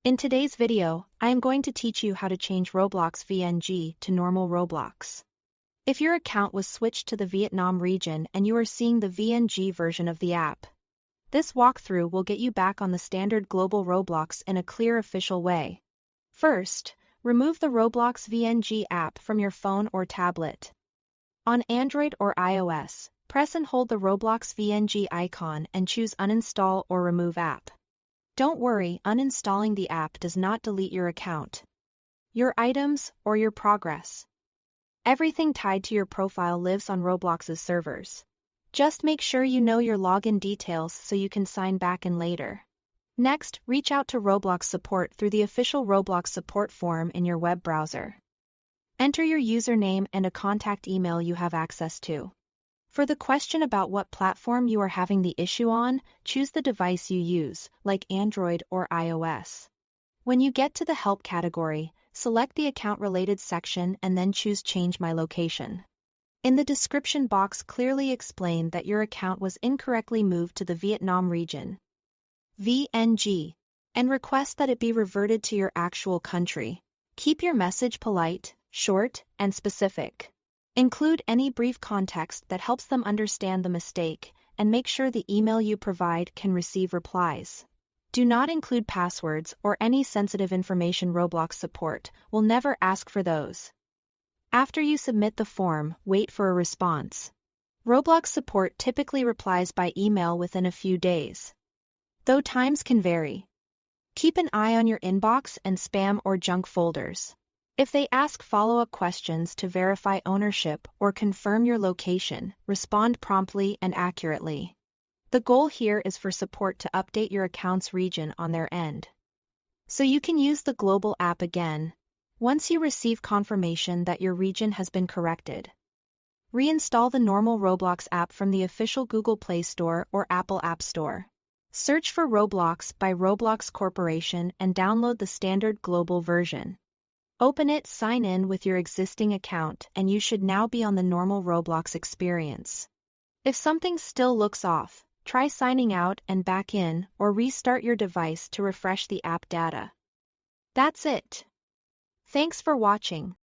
In today's video, I am going to teach you how to change Roblox VNG to normal Roblox. If your account was switched to the Vietnam region and you are seeing the VNG version of the app, this walkthrough will get you back on the standard global Roblox in a clear official way. First, remove the Roblox VNG app from your phone or tablet. On Android or iOS, press and hold the Roblox VNG icon and choose Uninstall or Remove App. Don't worry, uninstalling the app does not delete your account, your items, or your progress. Everything tied to your profile lives on Roblox's servers. Just make sure you know your login details so you can sign back in later. Next, reach out to Roblox support through the official Roblox support forum in your web browser. Enter your username and a contact email you have access to. For the question about what platform you are having the issue on, choose the device you use, like Android or iOS. When you get to the Help category, select the account-related section and then choose Change My Location. In the description box, clearly explain that your account was incorrectly moved to the Vietnam region, VNG, and request that it be reverted to your actual country. Keep your message polite, short, and specific. Include any brief context that helps them understand the mistake, and make sure the email you provide can receive replies. Do not include passwords or any sensitive information. Roblox support will never ask for those. After you submit the form, wait for a response. Roblox support typically replies by email within a few days, though times can vary. Keep an eye on your inbox and spam or junk folders. If they ask follow-up questions to verify ownership or confirm your location, respond promptly and accurately. The goal here is for support to update your account's region on their end, so you can use the global app again once you receive confirmation that your region has been corrected. Reinstall the normal Roblox app from the official Google Play Store or Apple App Store. Search for Roblox by Roblox Corporation and download the standard global version. Open it, sign in with your existing account, and you should now be on the normal Roblox experience. If something still looks off, try signing out and back in, or restart your device to refresh the app data. That's it. Thanks for watching.